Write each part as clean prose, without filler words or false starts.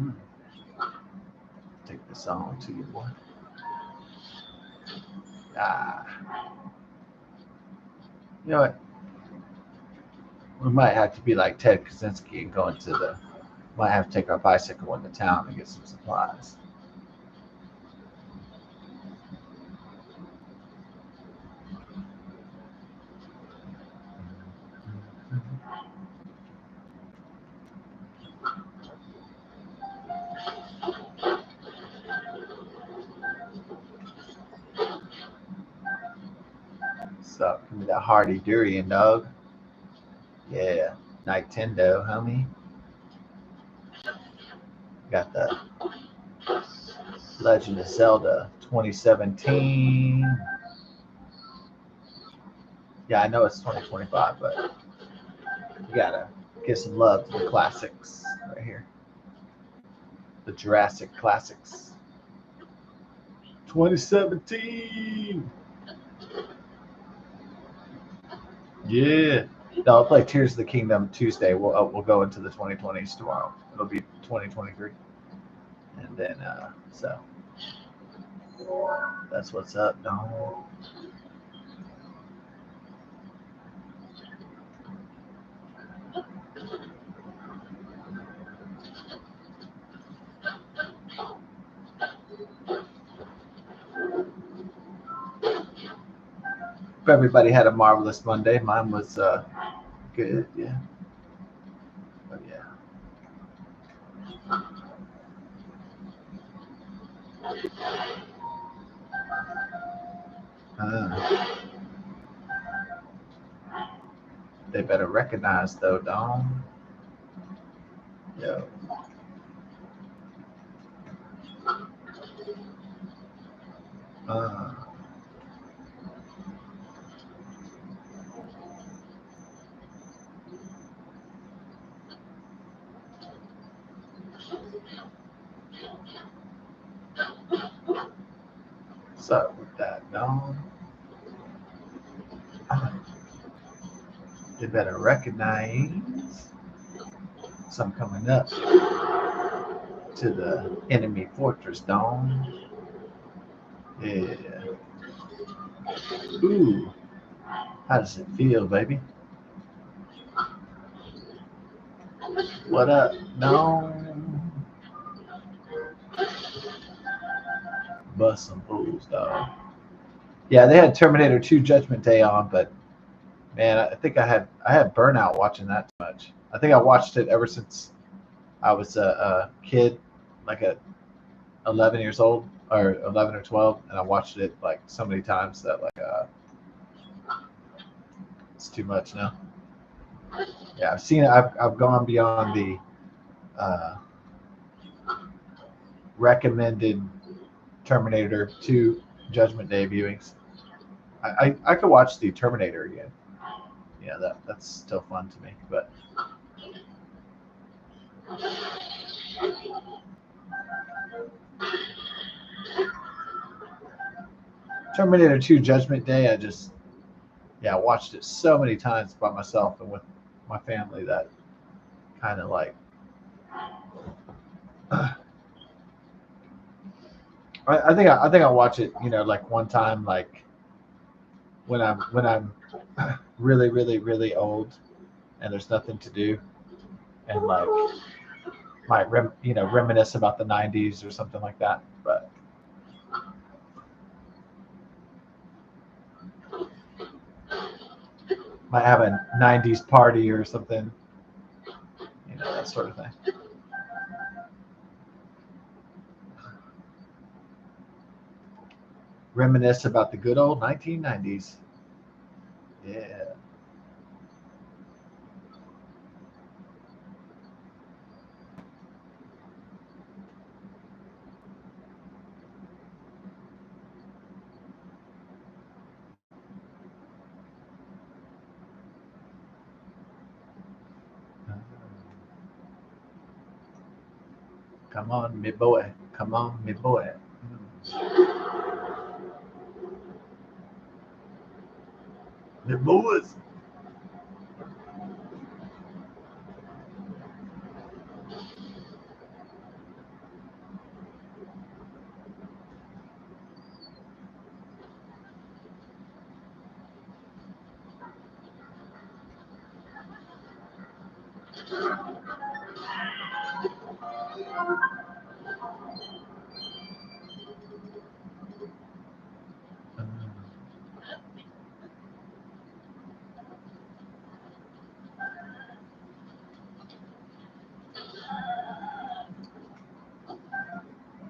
Mm. Take this on to you, boy. Ah, you know what? We might have to be like Ted Kaczynski and go into the. Might have to take our bicycle into town and get some supplies. So give me that hardy durian, dog. Yeah, Nightendo, homie. Got the Legend of Zelda 2017. Yeah, I know it's 2025, but you gotta give some love to the classics right here. The Jurassic classics. 2017. Yeah. No, I'll play Tears of the Kingdom Tuesday. We'll go into the 2020s tomorrow. It'll be 2023, and then so that's what's up, no. Hope everybody had a marvelous Monday. Mine was good, yeah. But yeah. Uh, they better recognize though, Dom. Yo. Uh, what's up with that, Dom? They better recognize some coming up to the enemy fortress, Dom. Yeah. Ooh. How does it feel, baby? What up? No. Bust some fools, dog. Yeah, they had Terminator 2 Judgment Day on, but man, I think I had burnout watching that too much. I think I watched it ever since I was a kid, like at 11 years old or 11 or 12, and I watched it like so many times that like it's too much now. Yeah, I've seen it. I've gone beyond the uh, recommended Terminator 2 Judgment Day viewings. I could watch the Terminator again. Yeah, that's still fun to me. But Terminator 2 Judgment Day, I watched it so many times by myself and with my family that kind of like I think I watch it, like one time, like when I'm really really really old and there's nothing to do, and like might reminisce about the '90s or something like that. But might have a '90s party or something, that sort of thing. Reminisce about the good old 1990s. Yeah. Come on, me boy. Come on, me boy. Me boys.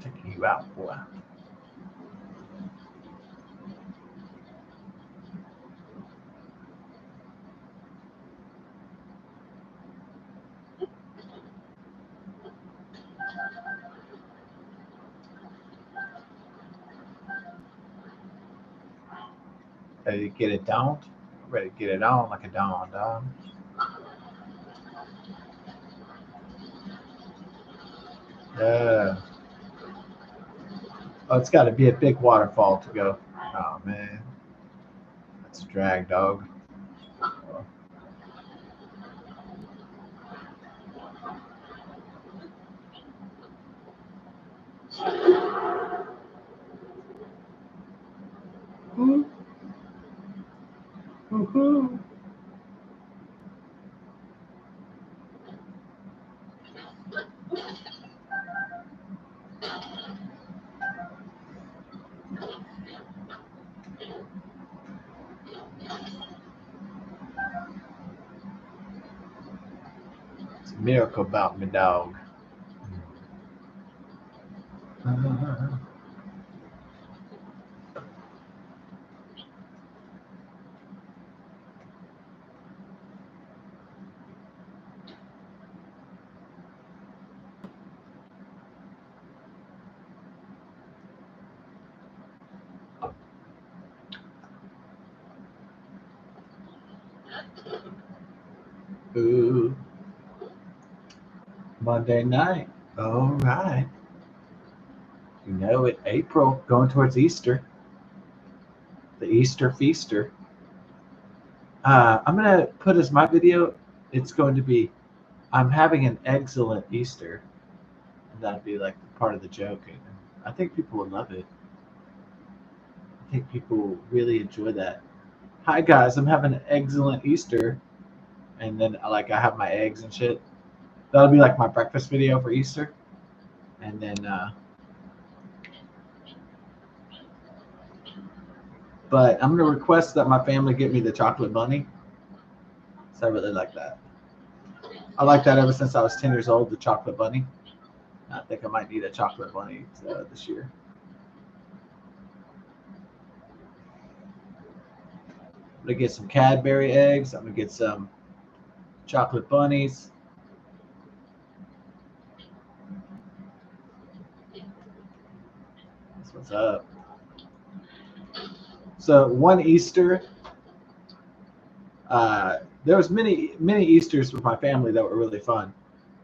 Taking you out, boy. Ready to get it down? Ready to get it on like a dawn, dog. Yeah. Oh, it's got to be a big waterfall to go. Oh, man. That's a drag, dog. Woo. Woo-hoo. It's a miracle about me, dog. Ooh. Monday night. All right. You know it. April, going towards Easter. The Easter Feaster. I'm going to put as my video, it's going to be, I'm having an excellent Easter. And that'd be like part of the joke. And I think people would love it. I think people will really enjoy that. Hi, guys. I'm having an excellent Easter. And then like I have my eggs and shit. That'll be like my breakfast video for Easter. And then, but I'm going to request that my family get me the chocolate bunny. So I really like that. I like that ever since I was 10 years old, the chocolate bunny. I think I might need a chocolate bunny this year. I'm going to get some Cadbury eggs. I'm going to get some chocolate bunnies. That's what's up. So one Easter, there was many Easters with my family that were really fun,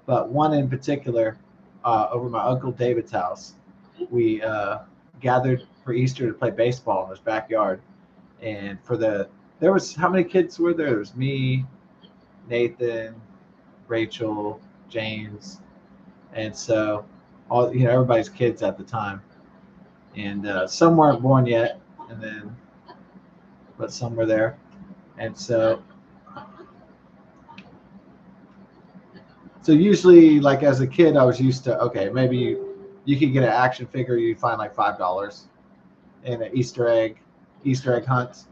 but one in particular, over my Uncle David's house, we gathered for Easter to play baseball in his backyard. And there was, how many kids were there? There was me, Nathan, Rachel, James, and so all everybody's kids at the time. And some weren't born yet, but some were there. And so usually, like as a kid, I was used to, okay, maybe you could get an action figure, you find like $5, and an Easter egg hunt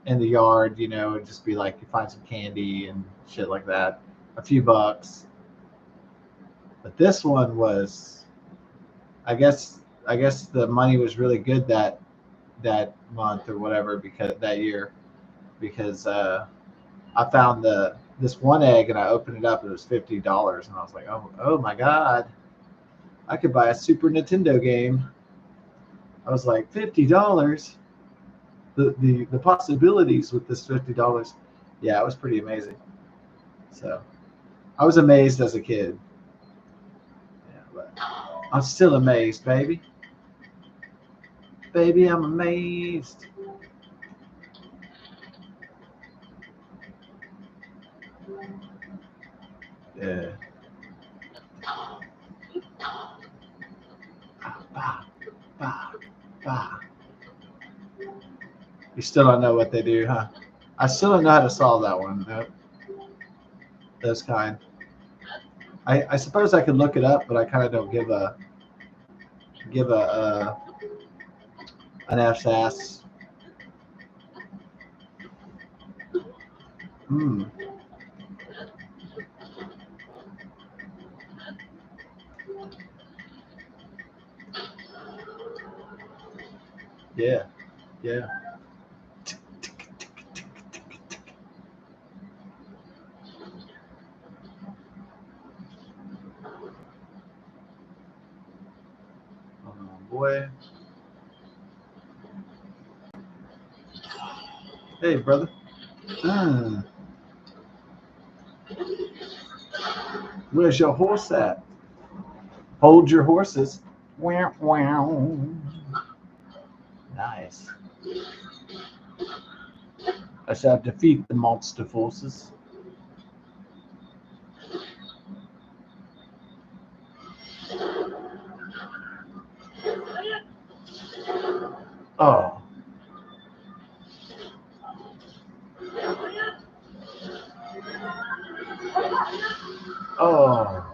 in the yard, it'd just be like you find some candy and shit like that, a few bucks. But this one was, I guess the money was really good that month or whatever, because that year, because I found this one egg and I opened it up and it was $50, and I was like, oh my god, I could buy a Super Nintendo game. I was like, $50. The possibilities with this $50. Yeah, it was pretty amazing. So I was amazed as a kid. Yeah, but I'm still amazed, baby. Baby, I'm amazed. Yeah. Bah, bah, bah. You still don't know what they do, huh? I still don't know how to solve that one. Nope. Those kind. I suppose I could look it up, but I kind of don't give a an F's ass. Hmm. Yeah. Yeah. Oh boy. Hey, brother. Mm. Where's your horse at? Hold your horses. Wow, wow. Nice. I shall defeat the monster forces. Oh. Oh.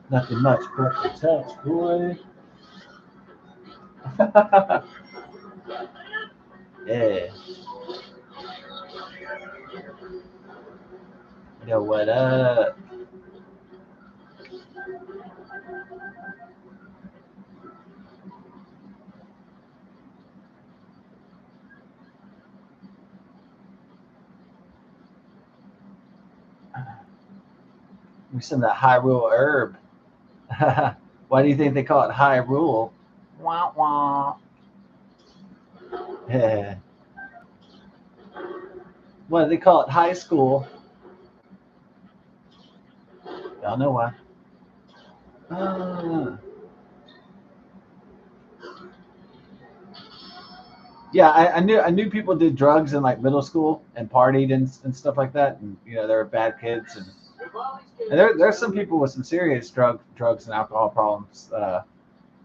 Nothing much but the touch, boy. Yeah. Yo, what up? We some of that Hyrule herb. Why do you think they call it Hyrule? Wah wah. Yeah. Why do they call it high school? Y'all know why. Ah. Yeah, I knew people did drugs in like middle school and partied and stuff like that, and they were bad kids, and there's some people with some serious drugs and alcohol problems,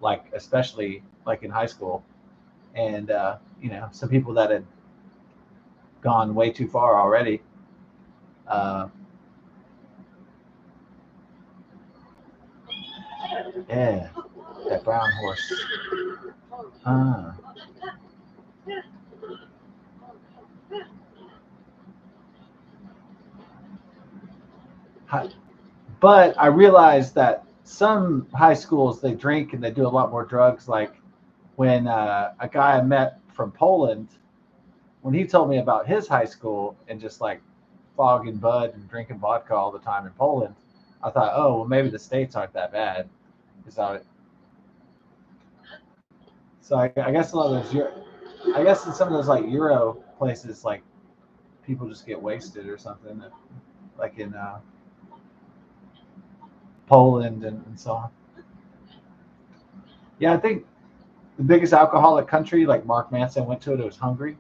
like especially like in high school, and some people that had gone way too far already. Uh, yeah, that brown horse. Ah. But I realized that some high schools they drink and they do a lot more drugs. Like when a guy I met from Poland, when he told me about his high school and just like fogging bud and drinking vodka all the time in Poland, I thought, oh well, maybe the states aren't that bad. So, I guess a lot of those, I guess in some of those like Euro places, like people just get wasted or something, like in Poland and so on. Yeah, I think the biggest alcoholic country, like Mark Manson went to it, it was Hungary.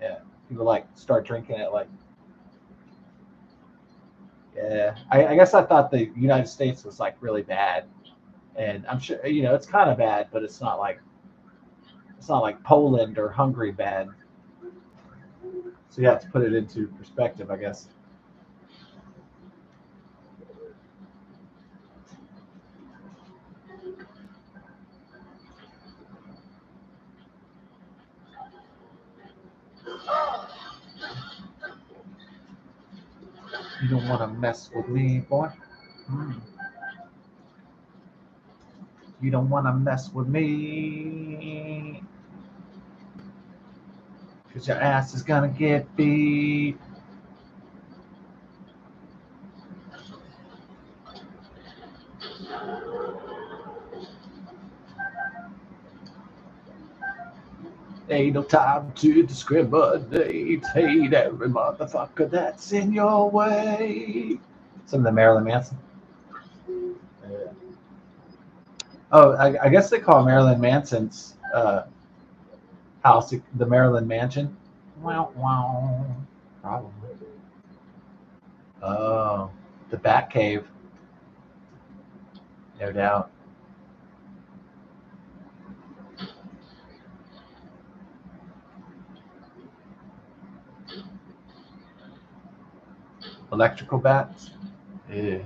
Yeah, people like start drinking it like. Yeah, I guess I thought the United States was like really bad, and I'm sure it's kind of bad, but it's not like Poland or Hungary bad. So you have to put it into perspective, I guess. You don't want to mess with me, boy. Mm. You don't want to mess with me, cause your ass is gonna get beat. Ain't no time to discriminate. Hate every motherfucker that's in your way. Some of the Marilyn Manson. Yeah. Oh, I guess they call Marilyn Manson's house the Marilyn Mansion. Wow, wow. Probably. Oh, the Bat Cave, no doubt. Electrical bats. Yeah.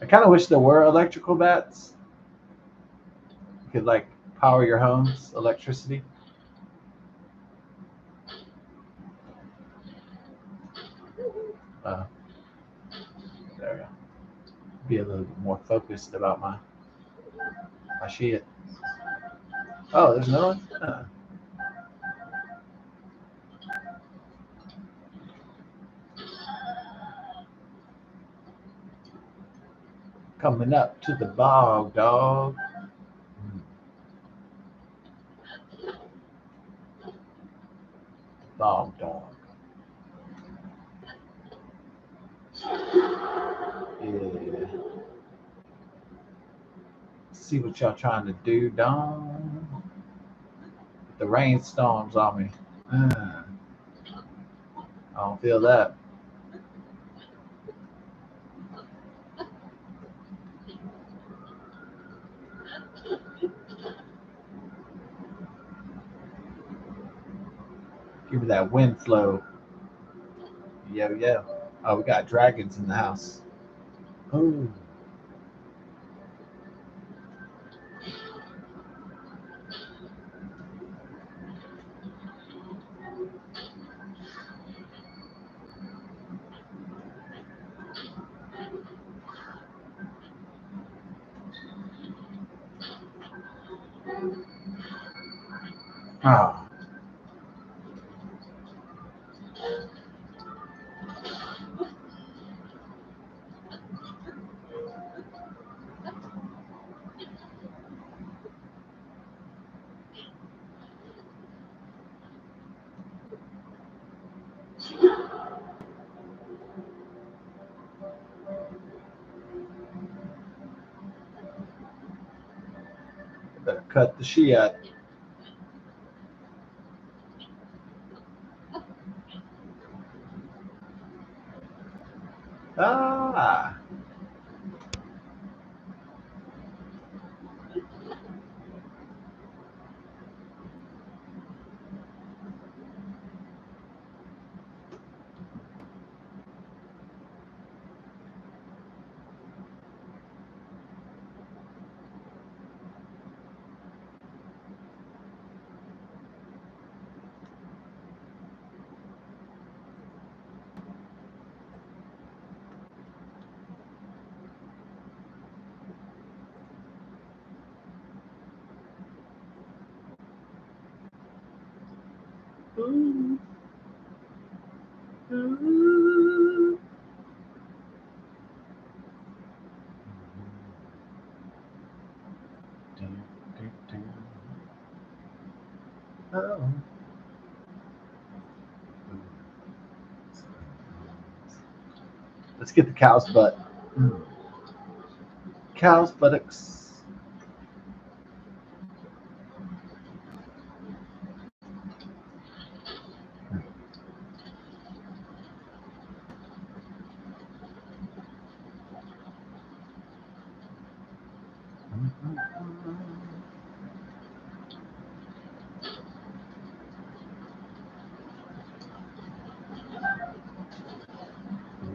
I kind of wish there were electrical bats. You could like power your home's electricity. Uh, there we go. Be a little bit more focused about my shit. Oh, there's no one. Coming up to the bog, dog. Bog dog. Yeah. See what y'all trying to do, dog. The rainstorms on me. I don't feel that. Give me that wind flow. Yo, yo. Oh, we got dragons in the house. Oh. Ah. Better cut the shit. Ah. Ooh. Ooh. Oh. Let's get the cow's butt. Cow's buttocks.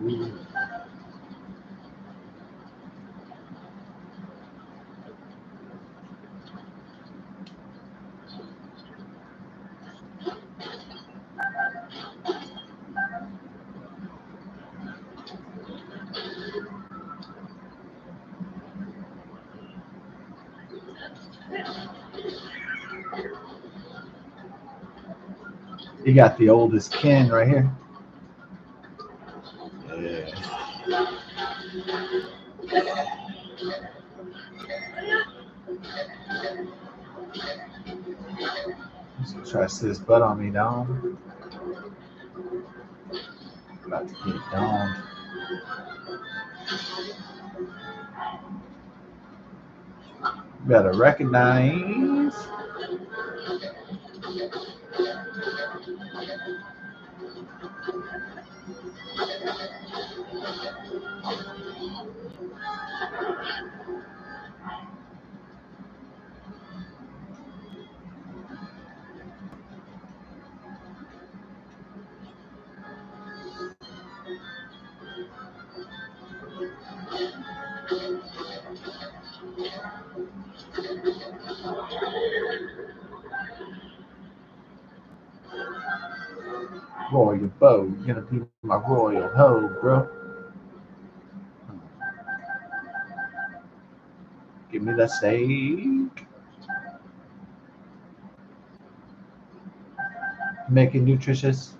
Ooh. You got the oldest kin right here. Yeah. He's gonna try to sit his butt on me, dog. About to get domed. Better recognize. baby Bo. You're gonna be my royal hoe, bro. Give me the steak. Make it nutritious.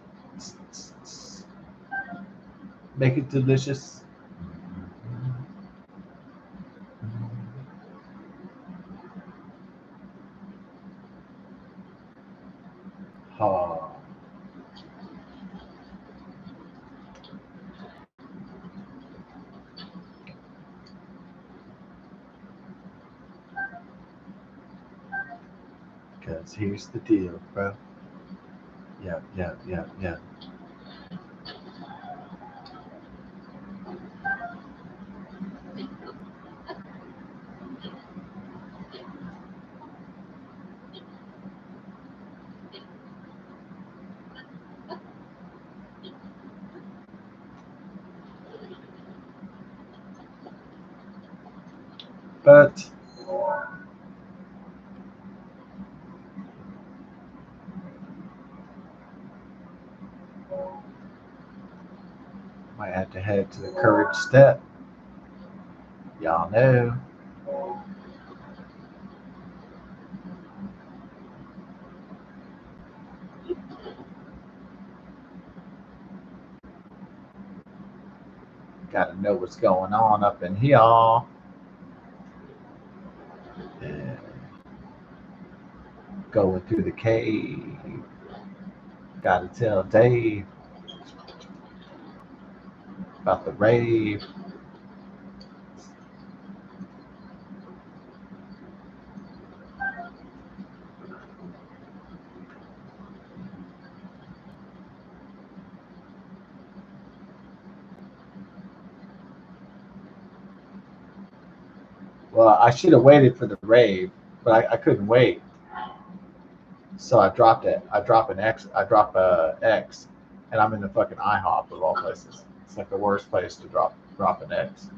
Make it delicious. Oh. Because here's the deal, bro. Yeah. But might have to head to the courage step. Y'all know. Gotta know what's going on up in here. Yeah. Going through the cave. Gotta tell Dave about the rave. Well, I should have waited for the rave, but I couldn't wait. So I dropped it. I drop an X. I drop a X, and I'm in the fucking IHOP of all places. It's like the worst place to drop an X.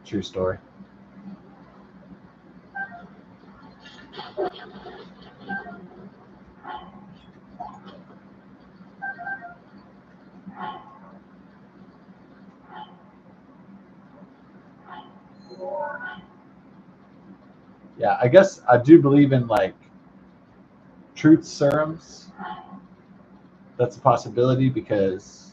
True story. Yeah, I guess I do believe in like truth serums. That's a possibility because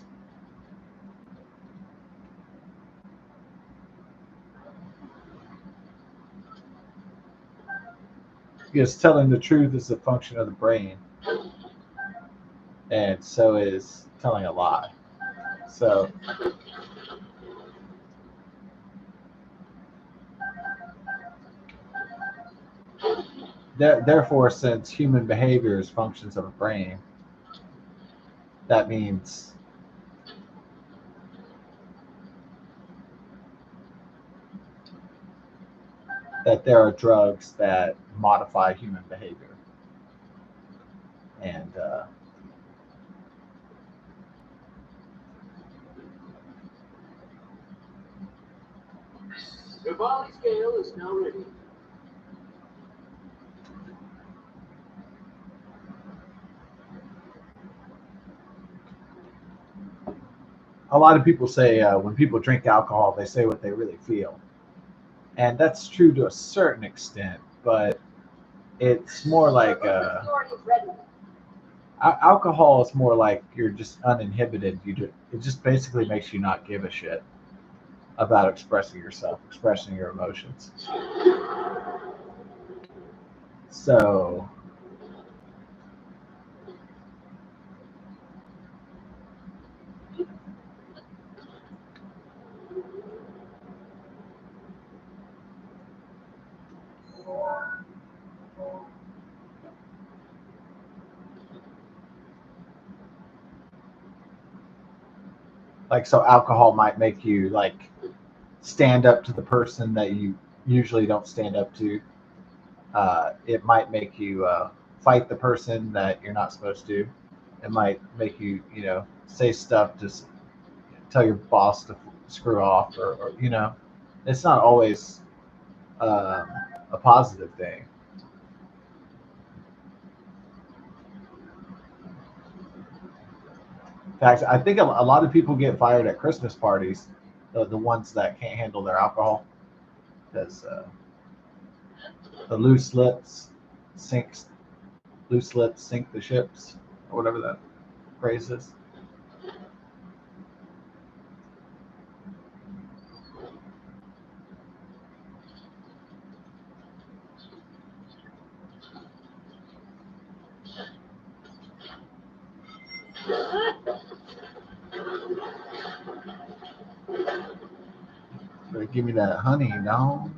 telling the truth is a function of the brain, and so is telling a lie. So therefore, since human behavior is functions of a brain, that means that there are drugs that modify human behavior, and The volley scale is now ready. a lot of people say when people drink alcohol, they say what they really feel, and that's true to a certain extent, but it's more like alcohol is more like you're just uninhibited. It just basically makes you not give a shit about expressing yourself, expressing your emotions. So, so alcohol might make you like stand up to the person that you usually don't stand up to. It might make you fight the person that you're not supposed to. It might make you, say stuff to tell your boss to screw off, or it's not always um, a positive thing. fact, I think a lot of people get fired at Christmas parties, the ones that can't handle their alcohol, because the loose lips sink the ships, or whatever that phrase is. Better give me that honey, no.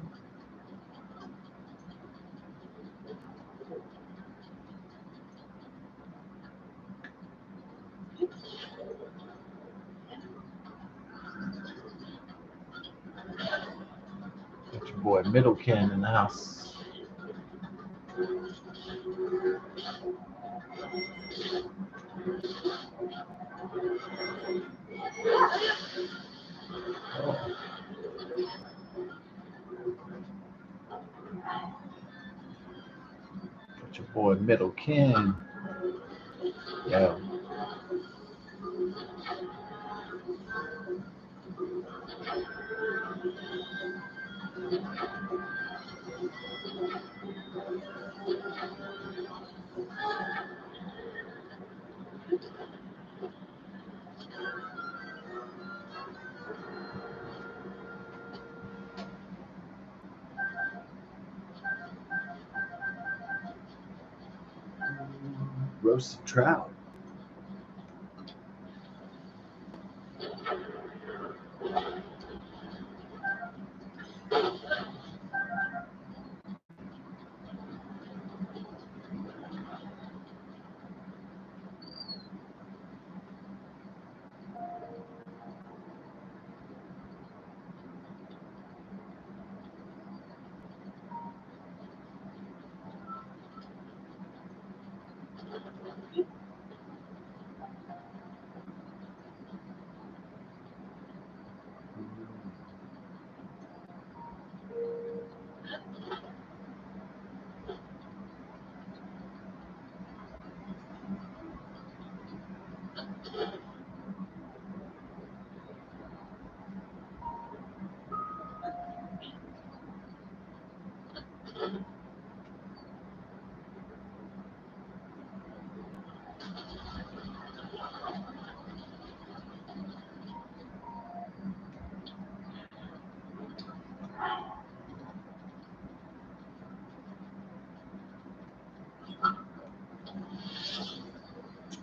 Got your boy Middlekin in the house. Got your boy Middlekin. Yeah. Roasted trout.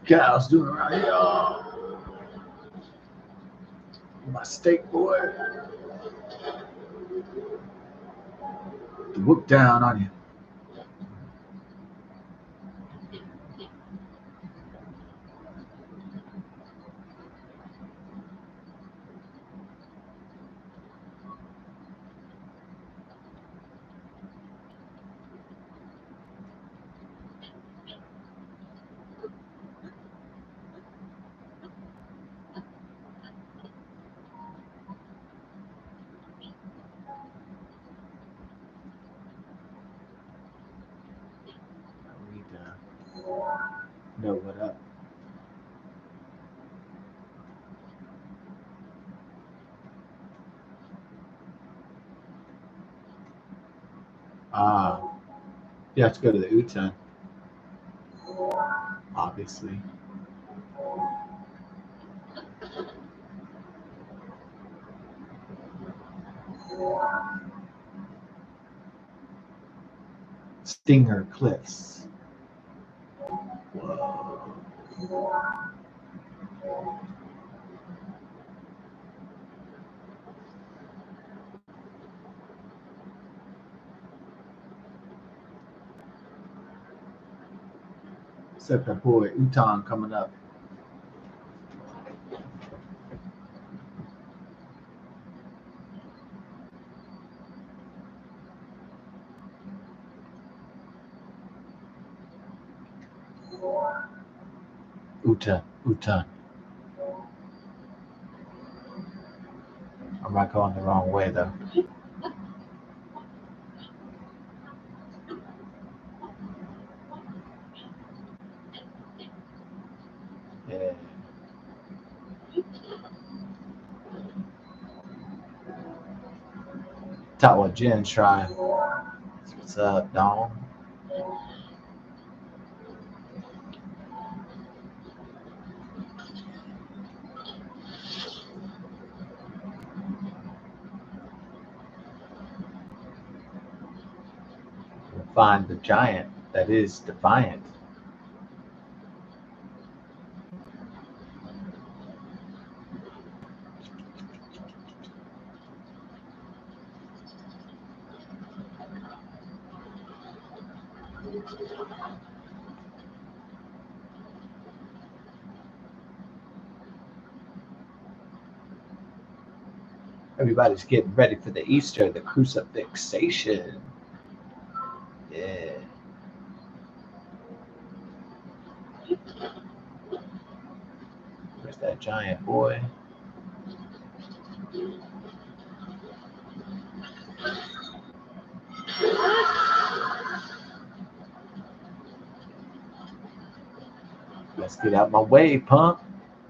Gals doing around here. My steak boy. Whoop down on you. I need to know what up. You have to go to the Utan, obviously. Stinger Cliffs. Whoa. Except that boy Utan coming up. Utan. I'm not going the wrong way though. Yeah. Tawa Jin Shrine. What's up, Dom? Find the giant that is defiant. Everybody's getting ready for the Easter, the crucifixation. Yeah. Where's that giant boy? Let's get out my way, punk.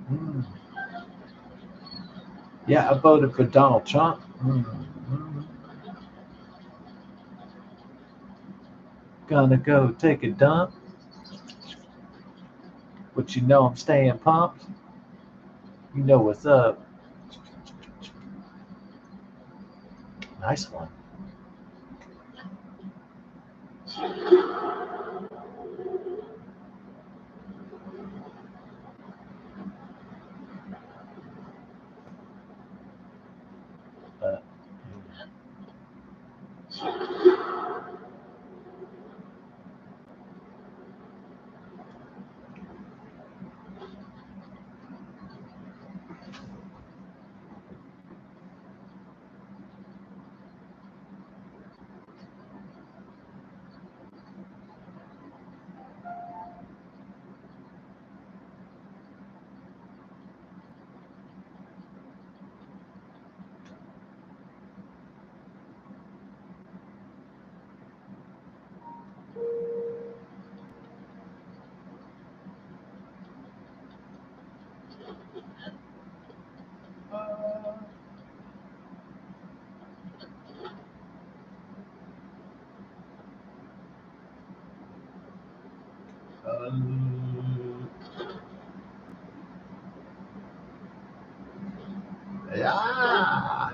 Mm. Yeah, I voted for Donald Trump. Gonna go take a dump. But you know I'm staying pumped. You know what's up. Nice one. Yeah.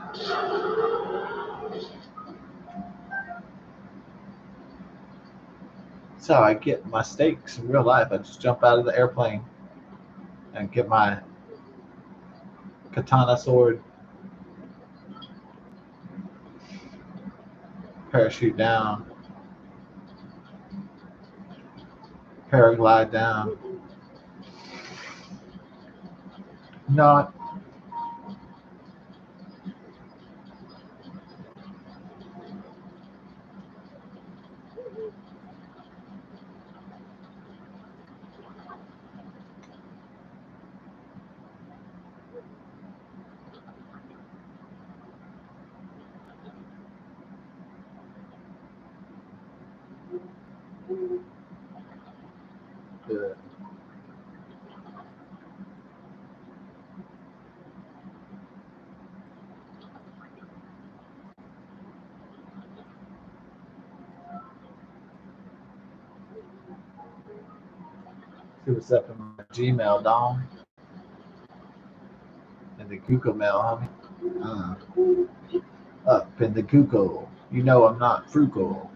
That's how I get my steaks in real life. I just jump out of the airplane and get my katana sword, parachute down, paraglide down. Not good. See what's up in my Gmail, Dom, and the Google Mail, homie. Up in the Google. You know I'm not frugal.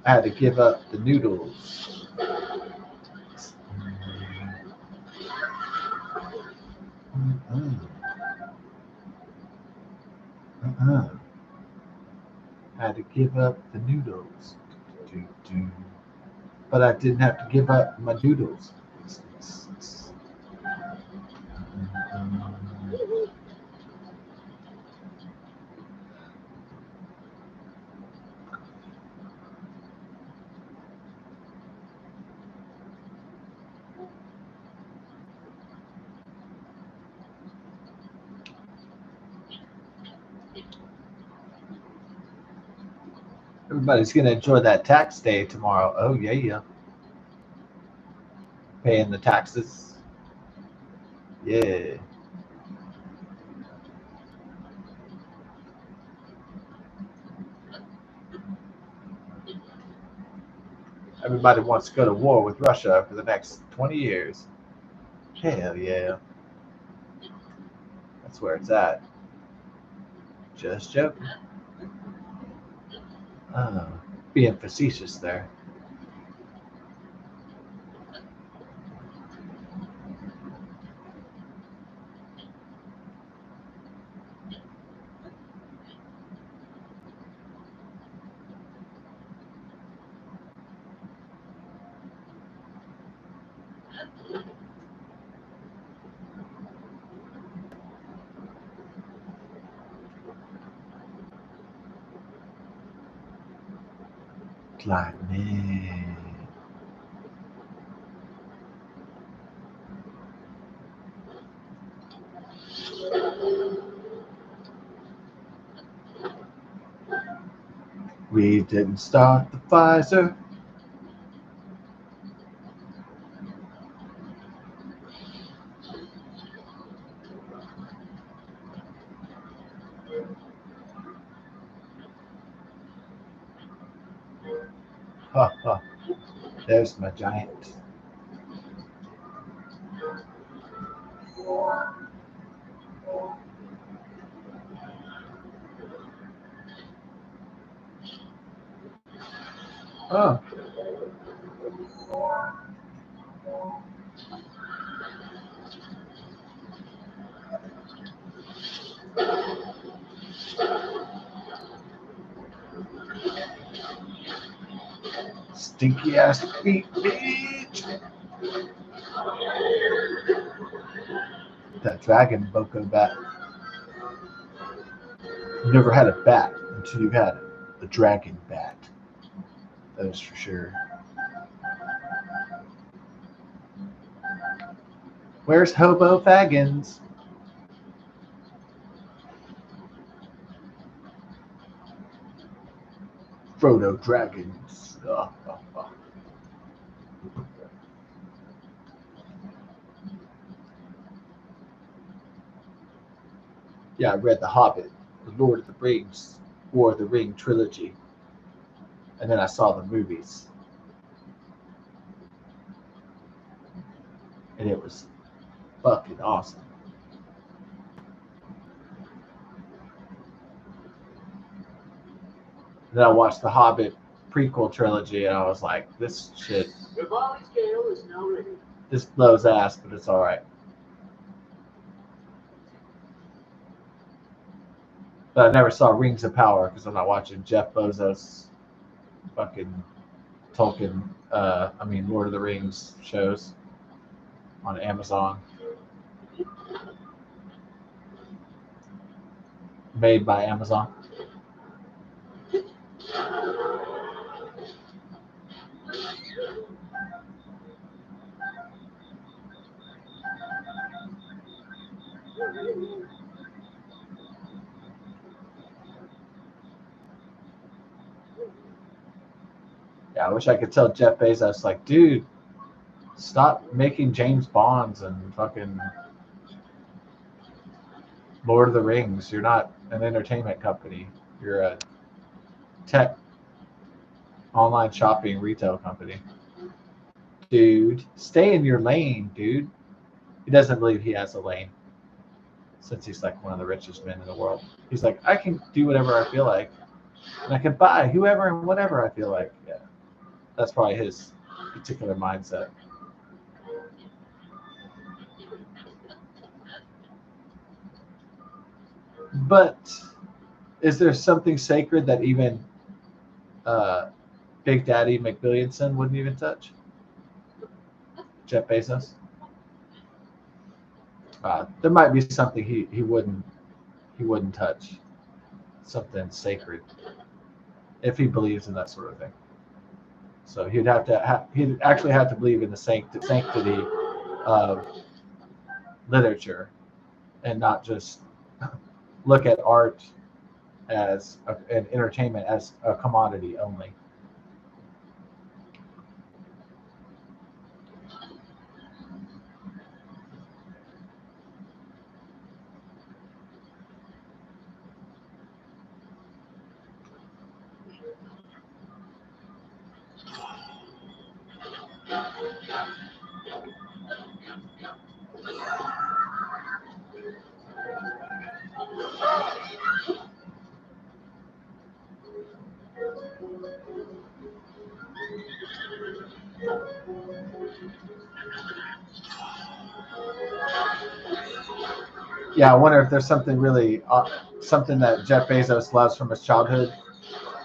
I had to give up the noodles. I had to give up the noodles. But I didn't have to give up my noodles. Everybody's gonna enjoy that tax day tomorrow. Oh yeah, yeah. Paying the taxes. Yeah. Everybody wants to go to war with Russia for the next 20 years. Hell yeah. That's where it's at. Just joking. Being facetious there. Lightning. We didn't start the Pfizer. Ha ha. There's my giant. Oh. Stinky ass feet, bitch. That dragon Boko bat. You never had a bat until you had a dragon bat. That is for sure. Where's Hobo Faggins? Frodo Dragons. Yeah, I read The Hobbit, The Lord of the Rings, War of the Ring trilogy, and then I saw the movies, and it was fucking awesome. And then I watched the Hobbit prequel trilogy, and I was like, this shit. Your volley scale is now ready. This blows ass, but it's all right. But I never saw Rings of Power because I'm not watching Jeff Bezos fucking Tolkien, Lord of the Rings shows on Amazon. Made by Amazon. Yeah, I wish I could tell Jeff Bezos, like, dude, stop making James Bonds and fucking Lord of the Rings. You're not an entertainment company. You're a tech online shopping retail company. Dude, stay in your lane, dude. He doesn't believe he has a lane since he's like one of the richest men in the world. He's like, I can do whatever I feel like. And I can buy whoever and whatever I feel like. Yeah. That's probably his particular mindset. But is there something sacred that even Big Daddy McBillianson wouldn't even touch? Jeff Bezos? There might be something he wouldn't touch. Something sacred. If he believes in that sort of thing. So he'd actually have to believe in the sanctity of literature and not just look at art as and entertainment as a commodity only. Yeah, I wonder if there's something really something that Jeff Bezos loves from his childhood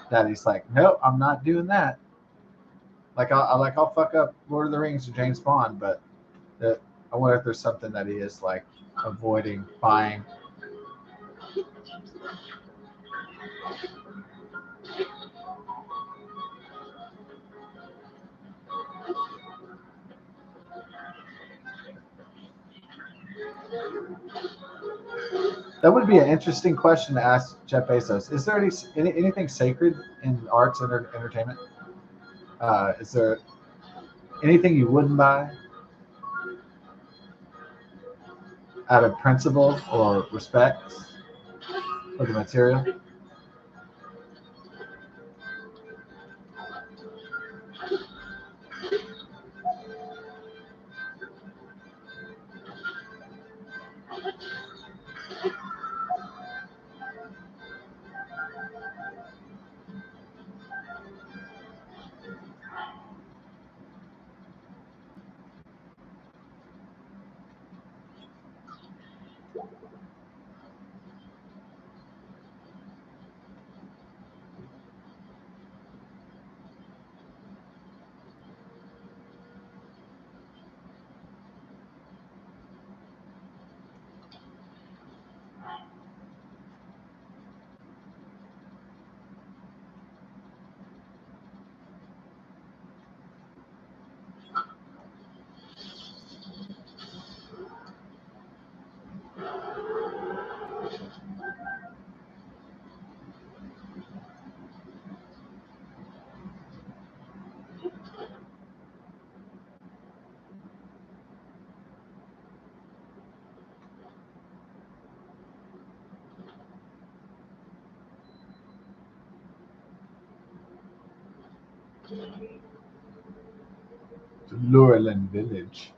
that he's like, nope, I'm not doing that. Like I'll fuck up Lord of the Rings or James Bond, but I wonder if there's something that he is like avoiding buying. That would be an interesting question to ask Jeff Bezos. Is there anything sacred in arts and entertainment? Is there anything you wouldn't buy out of principle or respect for the material? Laurelin Village.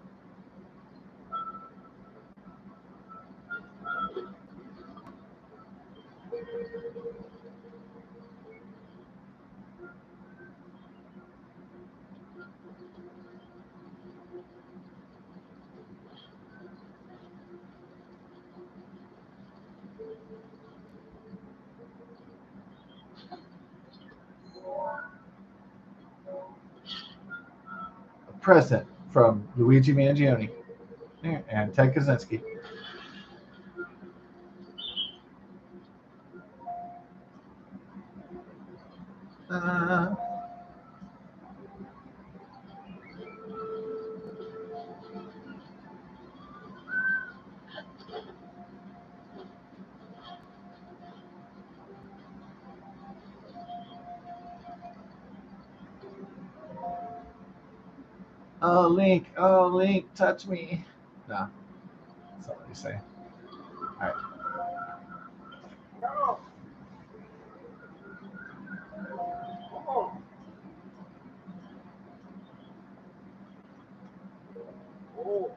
A present from Luigi Mangione and Ted Kaczynski. Uh, oh Link, touch me. No, that's not what you say. All right. No. Oh. Oh.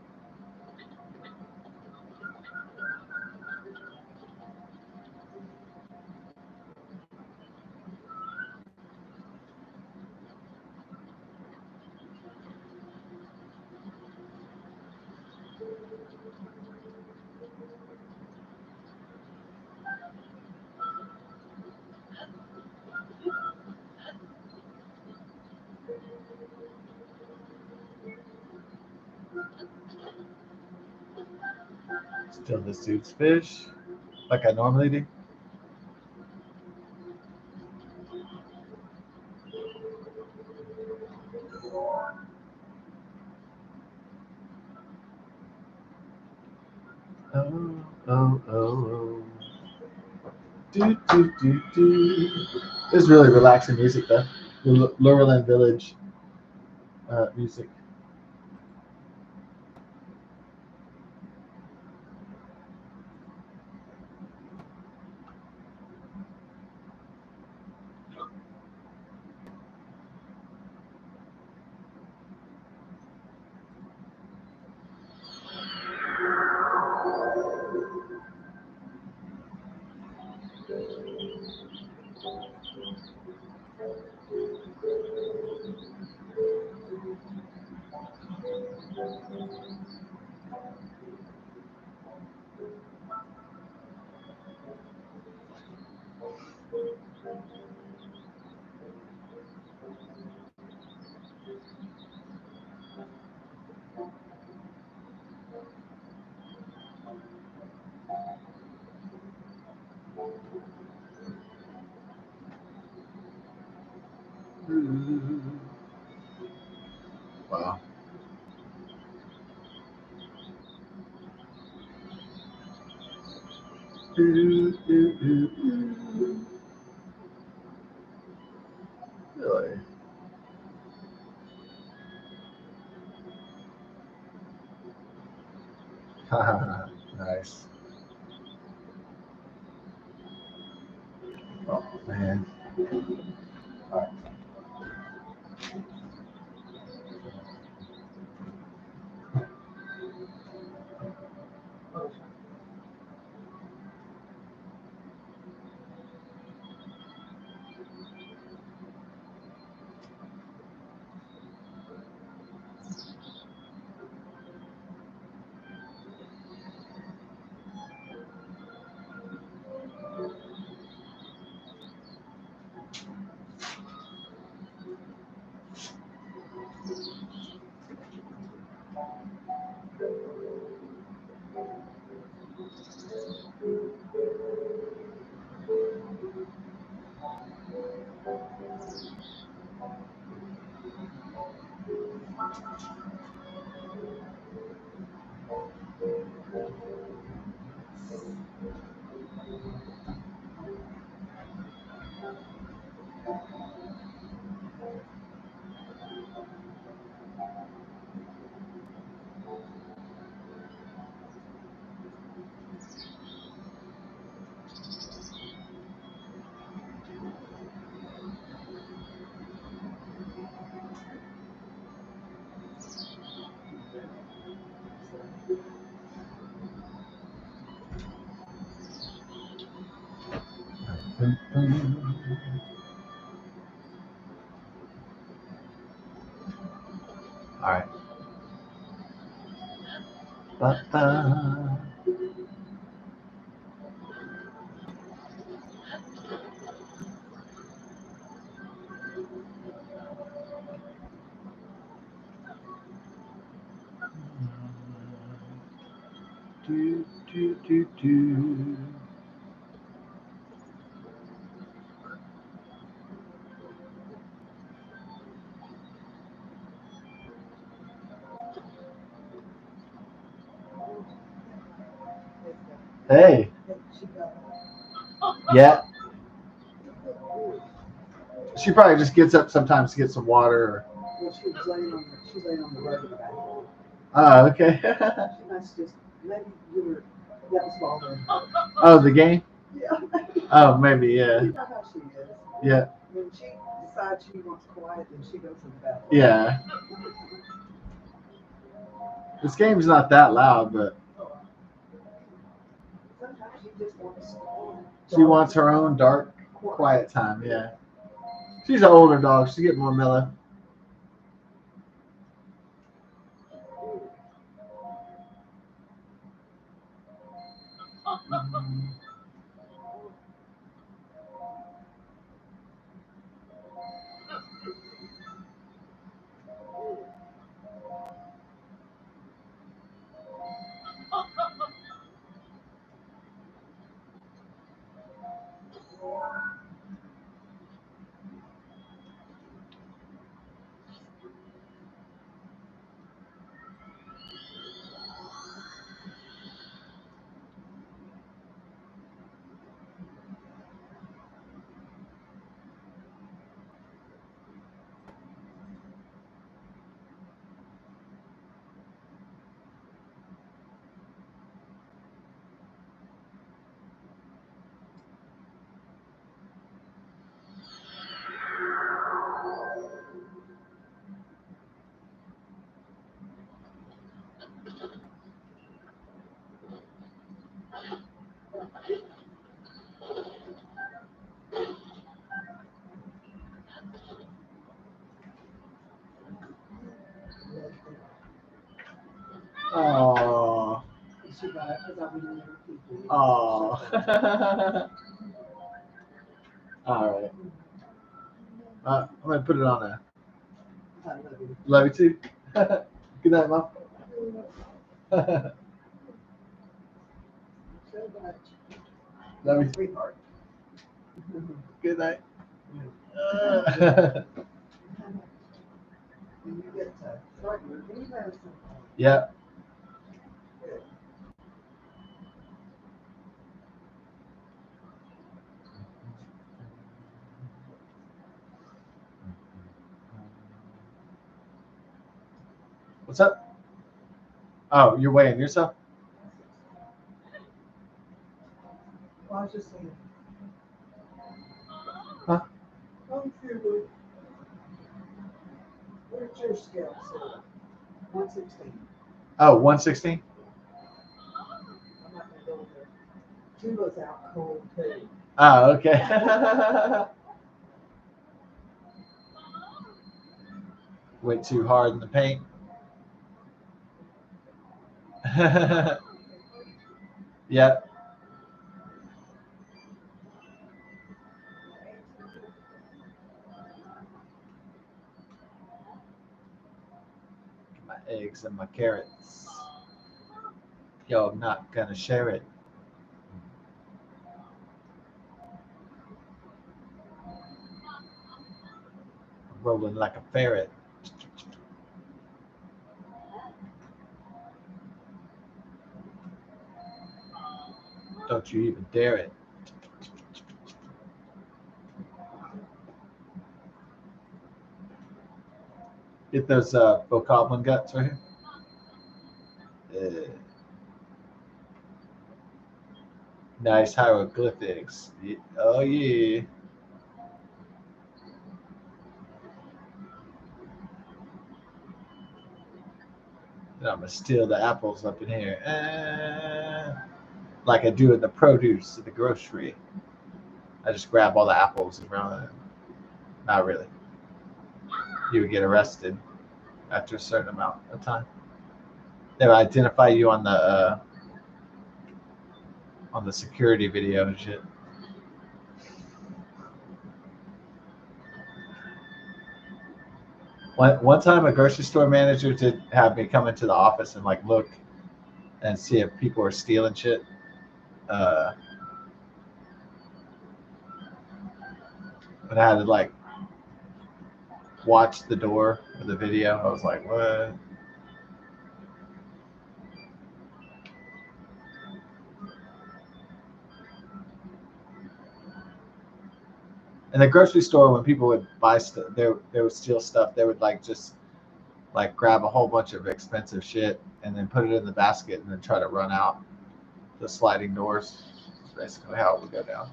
Still this dude's fish, like I normally do. Oh, oh, oh, oh. Do, do, do, do. This is really relaxing music, though. The Laurelin Village music. Wow. Really? Nice. Oh man. All right. All right. Ba-ba. Do, do. Hey. Yeah. She probably just gets up sometimes to get some water. Well, she was laying on the, she's laying on the rug in the bathroom. Oh, okay. She must just, maybe you were, that was bothering her. Oh, the game? Yeah. Oh, maybe, yeah. You know how she is. Yeah. When she decides she wants quiet, then she goes in the bathroom. Yeah. This game's not that loud, but Sometimes she just wants she wants her own dark, quiet time, yeah. She's an older dog. She's getting more mellow. Oh. She got up because I wouldn't let her keep it. Oh. All right. I'm going to put it on a I love you. love you too. Good night, Mom. So much. Love you. Sweetheart. Good night. When you get to start your day medicine. Yeah. Good. What's up? Oh, you're weighing yourself? Well, I was just saying. Huh? I'm feeling. Where's your scale, Sarah? 116. Oh, 116? I'm not gonna go there. Tula's out cold too. Oh, okay. Went too hard in the paint. Yeah. My eggs and my carrots. Yo, I'm not gonna share it. Rolling like a ferret. Don't you even dare it. Get those bokoblin guts right here. Nice hieroglyphics. Oh yeah. And I'm gonna steal the apples up in here. Like I do in the produce at the grocery. I just grab all the apples and run. Not really. You would get arrested after a certain amount of time. They would identify you on the security video and shit. One time, a grocery store manager did have me come into the office and like look and see if people were stealing shit. And I had to like watch the door of the video. I was like, what? In the grocery store, when people would buy stuff, they would steal stuff. They would like just like grab a whole bunch of expensive shit and then put it in the basket and then try to run out the sliding doors. That's basically how it would go down.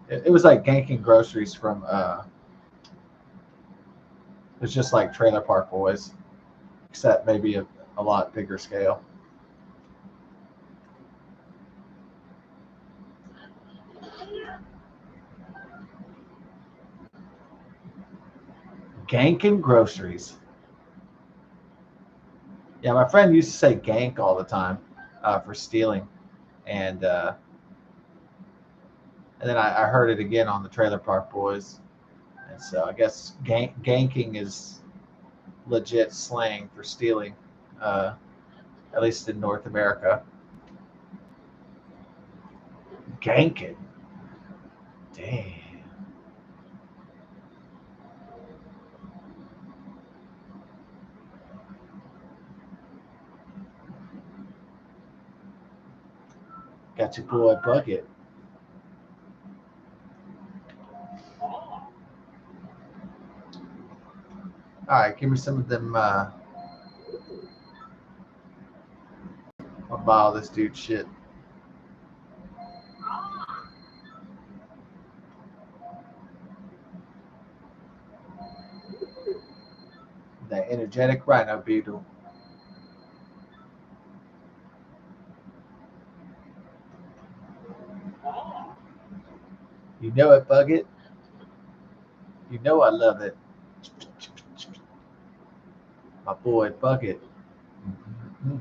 It was like ganking groceries from it's just like Trailer Park Boys, except maybe a lot bigger scale. Ganking groceries. Yeah, my friend used to say gank all the time for stealing, and then I heard it again on the Trailer Park Boys, and so I guess ganking is legit slang for stealing, at least in North America. Ganking. Damn. Got your boy Bucket. All right, give me some of them. I'll buy all this dude shit. That energetic rhino beetle. You know it, Bucket. You know I love it. My boy Bucket. Mm-hmm.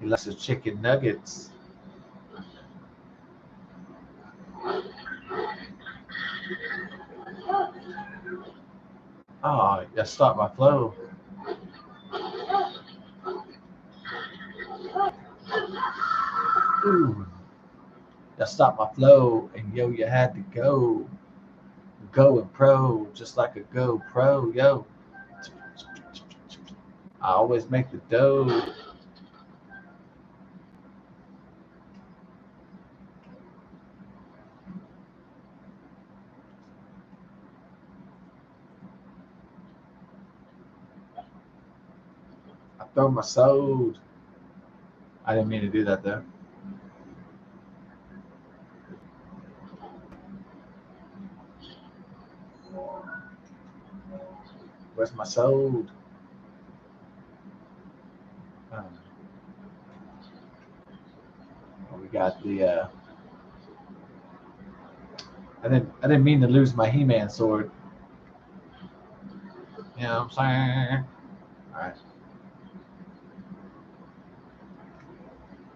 He likes his chicken nuggets. Oh, I stopped my flow. Ooh. You stopped my flow, and yo, you had to go. Go and pro, just like a go pro, yo. I always make the dough. I throw my soul. I didn't mean to do that though. Where's my soul? We got the. I didn't mean to lose my He-Man sword. You know what I'm saying? All right.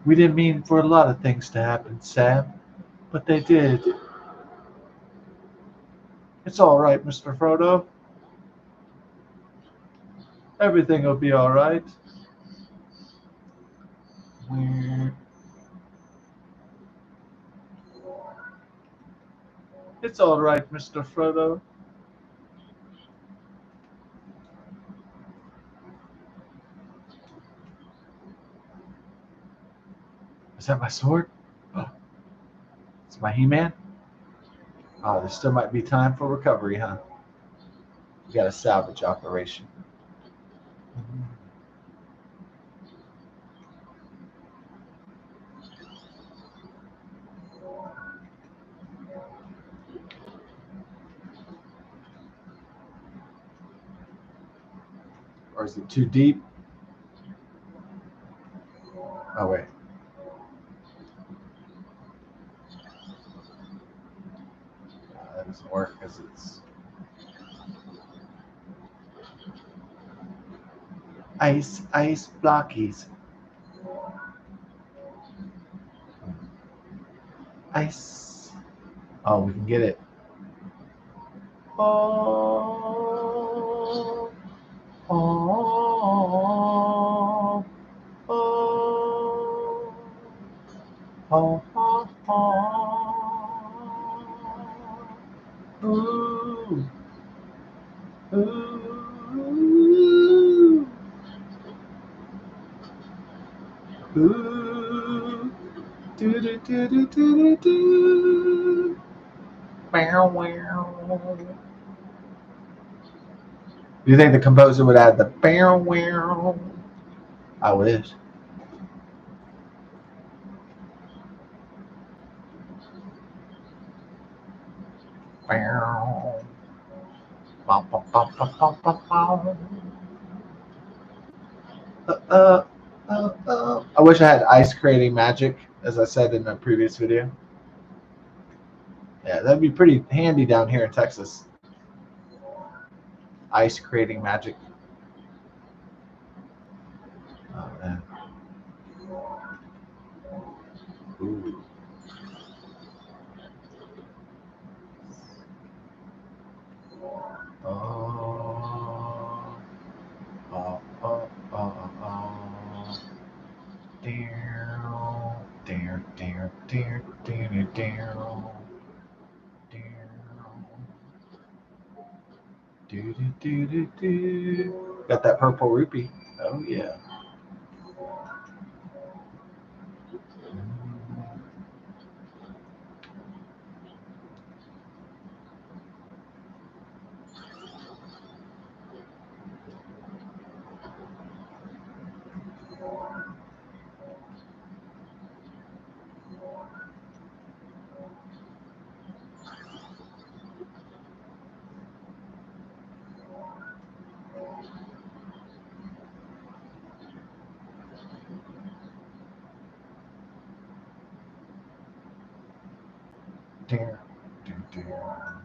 We didn't mean for a lot of things to happen, Sam, but they did. It's all right, Mr. Frodo. Everything will be all right. It's all right, Mr. Frodo. Is that my sword? Oh, it's my He-Man? Oh, there still might be time for recovery, huh? We got a salvage operation. Or is it too deep? Oh, wait. That doesn't work because it's ice blockies. Ice. Oh, we can get it. Oh, oh, oh, oh, oh, oh. Ooh, ooh, ooh. Do do do do do do. Wow, wow. Do you think the composer would add the bow wow? I wish. Bow. Bow, bow, bow, bow, bow, bow, bow. I wish I had ice creating magic, as I said in the previous video. Yeah, that'd be pretty handy down here in Texas. Ice creating magic. Oh man. Ooh. Oh. Oh, oh, oh, oh. Down, down, down, down, down, down. Do, do, do, do, do. Got that purple rupee. Oh yeah. Dare, do, dare.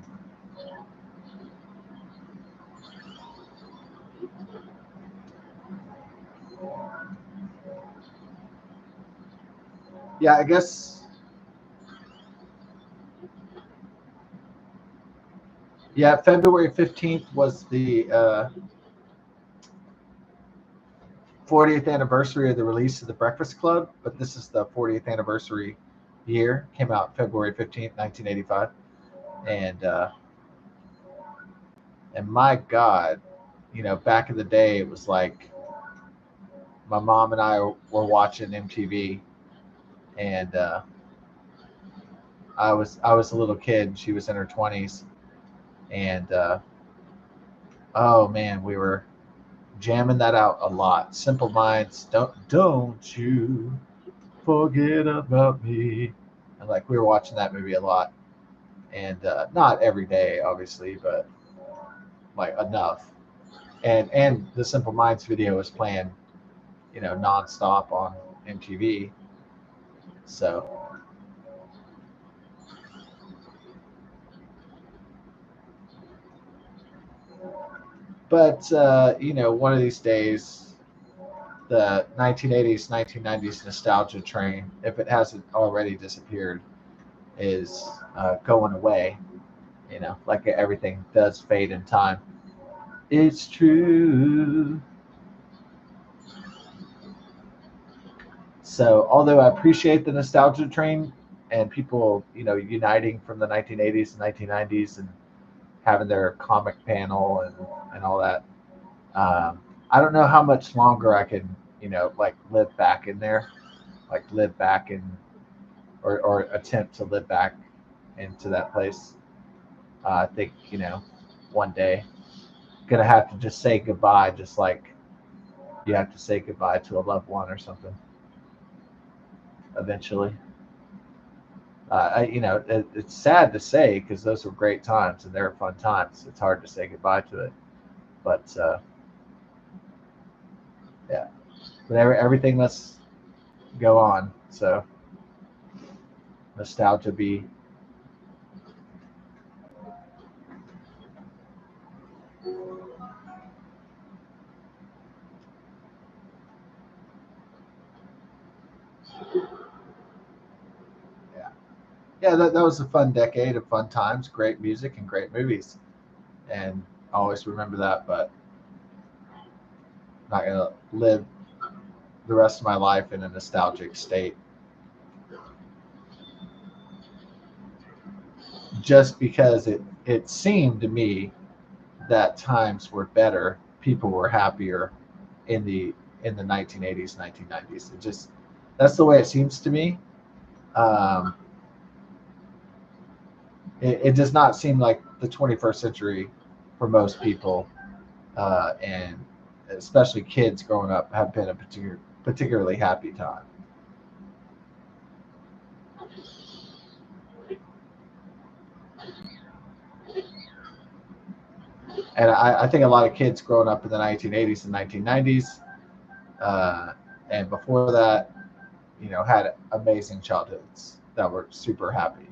Yeah, I guess. Yeah, February 15th was the 40th anniversary of the release of the Breakfast Club, but this is the 40th anniversary year. Came out February 15th, 1985. And my God, back in the day, it was like my mom and I were watching MTV, and I was a little kid, and she was in her 20s, and oh man, we were jamming that out a lot. Simple Minds, don't you forget about me, and like we were watching that movie a lot, and not every day, obviously, but like enough. And the Simple Minds video was playing, nonstop on MTV. So, but one of these days, the 1980s, 1990s nostalgia train, if it hasn't already disappeared, is going away. Like everything does fade in time. It's true. So, although I appreciate the nostalgia train and people, uniting from the 1980s and 1990s and having their comic panel and all that, I don't know how much longer I can, like live back in there, like live back in, or attempt to live back into that place. I think, one day, gonna have to just say goodbye, just like you have to say goodbye to a loved one or something eventually. It's sad to say because those were great times and they were fun times. It's hard to say goodbye to it, but yeah, but everything must go on. So nostalgia be. Yeah, yeah. That was a fun decade of fun times, great music and great movies, and I always remember that. But I'm not gonna live the rest of my life in a nostalgic state just because it seemed to me that times were better, people were happier in the 1980s, 1990s. It just that's the way it seems to me. Um, it does not seem like the 21st century for most people, and especially kids growing up have been a particularly happy time. And I think a lot of kids growing up in the 1980s and 1990s, and before that, had amazing childhoods that were super happy.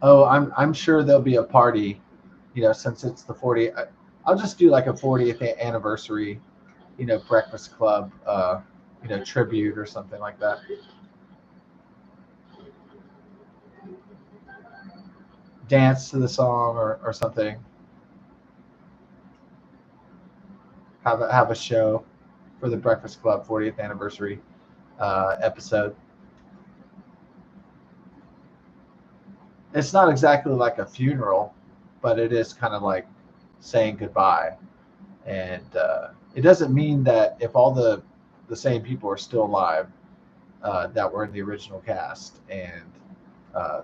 Oh, I'm sure there'll be a party, since it's the 40. I'll just do like a 40th anniversary, Breakfast Club, tribute or something like that. Dance to the song or something. Have a show for the Breakfast Club 40th anniversary episode. It's not exactly like a funeral, but it is kind of like saying goodbye. And it doesn't mean that if all the same people are still alive that were in the original cast, and uh,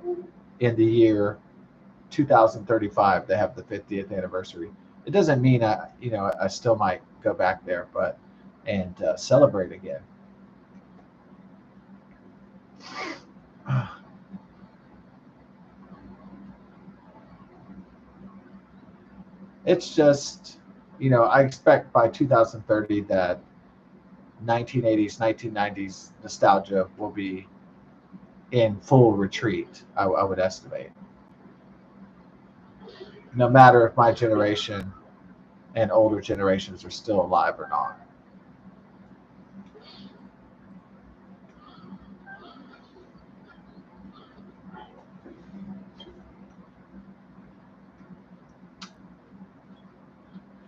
in the year 2035 they have the 50th anniversary. It doesn't mean I still might go back there, but and celebrate again. It's just, I expect by 2030 that 1980s, 1990s nostalgia will be in full retreat. I would estimate. no matter if my generation and older generations are still alive or not.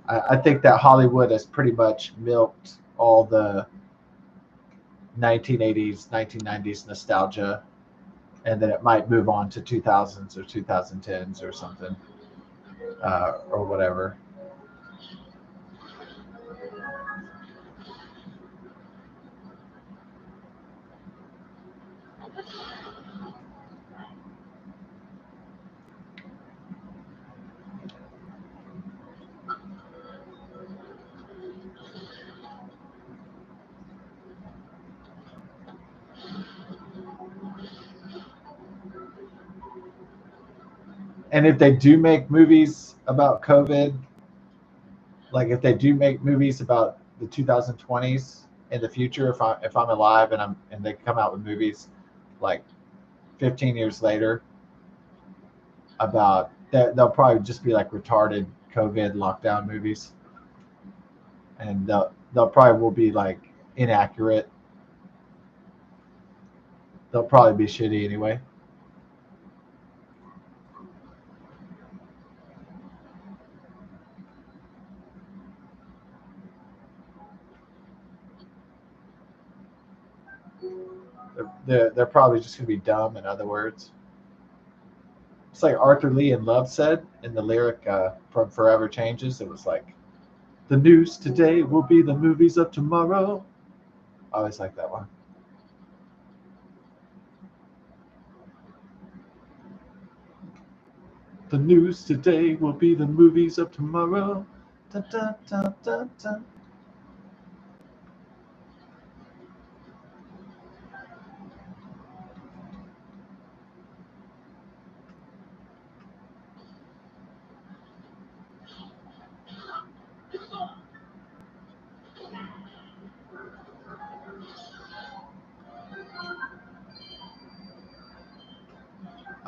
I think that Hollywood has pretty much milked all the 1980s, 1990s nostalgia, and then it might move on to 2000s or 2010s or something, or whatever. And if they do make movies about COVID, like if they do make movies about the 2020s in the future, if I'm alive and they come out with movies like 15 years later about that, they'll probably just be like retarded COVID lockdown movies, and they'll probably will be like inaccurate. They'll probably be shitty anyway. They're probably just gonna be dumb. In other words, it's like Arthur Lee in Love said in the lyric from Forever Changes. It was like, "The news today will be the movies of tomorrow." I always like that one. The news today will be the movies of tomorrow. Dun, dun, dun, dun, dun.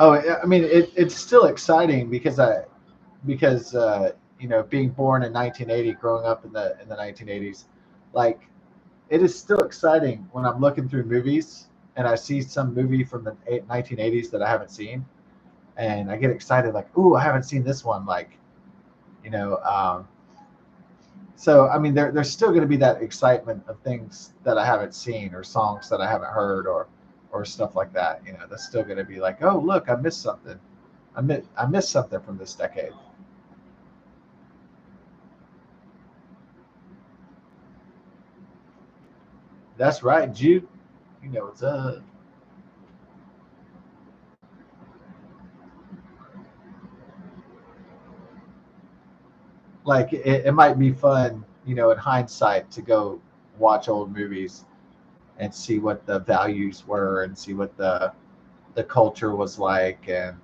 Oh, I mean, it's still exciting because being born in 1980, growing up in the 1980s, like it is still exciting when I'm looking through movies and I see some movie from the 1980s that I haven't seen, and I get excited like, "Ooh, I haven't seen this one." Like, you know, so I mean, there's still going to be that excitement of things that I haven't seen or songs that I haven't heard or stuff like that. That's still going to be like, "Oh, look, I missed something. I missed something from this decade." That's right, Jude. You know what's up. Like it might be fun, in hindsight, to go watch old movies and see what the values were and see what the culture was like, and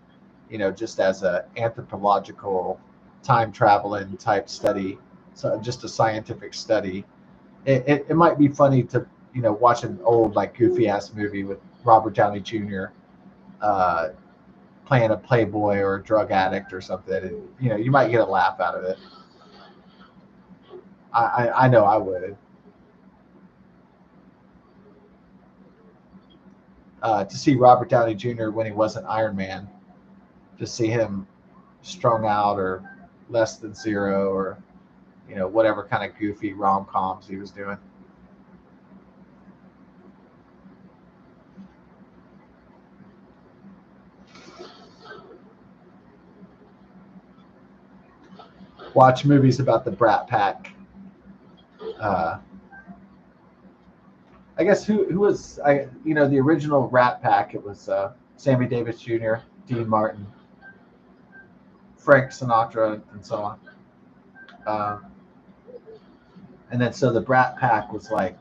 just as a anthropological time traveling type study, so just a scientific study. It might be funny to watch an old like goofy ass movie with Robert Downey Jr. Uh, playing a playboy or a drug addict or something, and you might get a laugh out of it. I know I would. To see Robert Downey Jr. when he wasn't Iron Man, to see him strung out or less than zero, or whatever kind of goofy rom coms he was doing. Watch movies about the Brat Pack. Uh, I guess who was the original Rat Pack? It was Sammy Davis Jr., Dean Martin, Frank Sinatra, and so on. Um, and then so the Brat Pack was like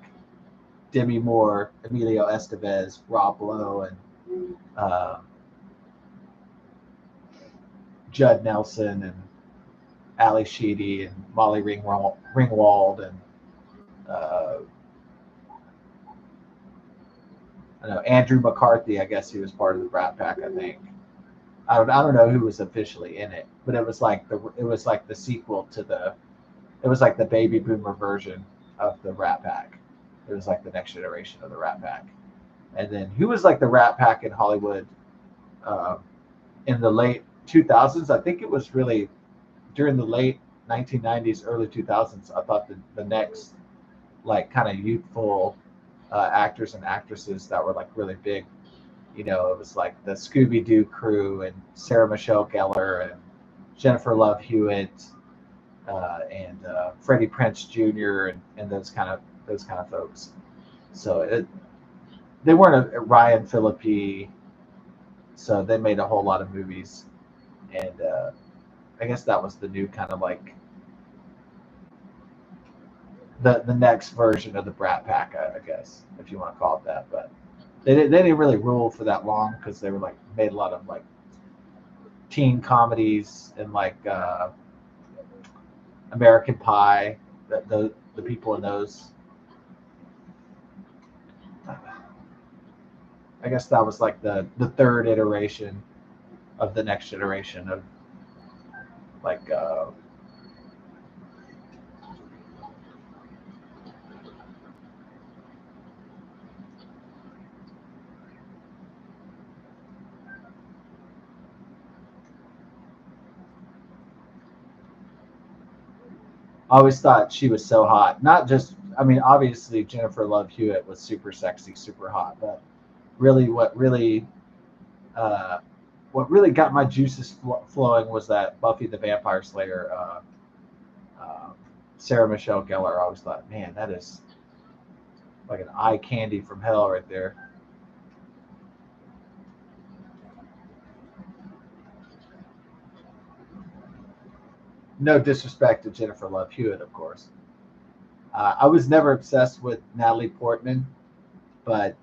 Demi Moore, Emilio Estevez, Rob Lowe, and Judd Nelson, and Ali Sheedy, and Molly Ringwald, and uh, I don't know, Andrew McCarthy. I guess he was part of the Brat Pack, I think. I don't know who was officially in it, but it was like the sequel to it was like the baby boomer version of the Rat Pack. It was like the next generation of the Rat Pack. And then who was like the Rat Pack in Hollywood uh, in the late 2000s? I think it was really during the late 1990s, early 2000s. I thought the next like kind of youthful actors and actresses that were like really big. You know, it was like the Scooby Doo crew and Sarah Michelle Gellar and Jennifer Love Hewitt and Freddie Prinze Jr. And those kind of folks. So they weren't a Ryan Phillippe, so they made a whole lot of movies, and I guess that was the new kind of like the next version of the Brat Pack, I guess, if you want to call it that. But they didn't really rule for that long because they were like made a lot of like teen comedies and like American Pie. The people in those. I guess that was like the third iteration of the next generation of like I always thought she was so hot. Not just, I mean, obviously Jennifer Love Hewitt was super sexy, super hot, but really, uh, what really got my juices flowing was that Buffy the Vampire Slayer, uh, Sarah Michelle Gellar. I always thought, man, that is like an eye candy from hell right there. No disrespect to Jennifer Love Hewitt, of course. I was never obsessed with Natalie Portman, but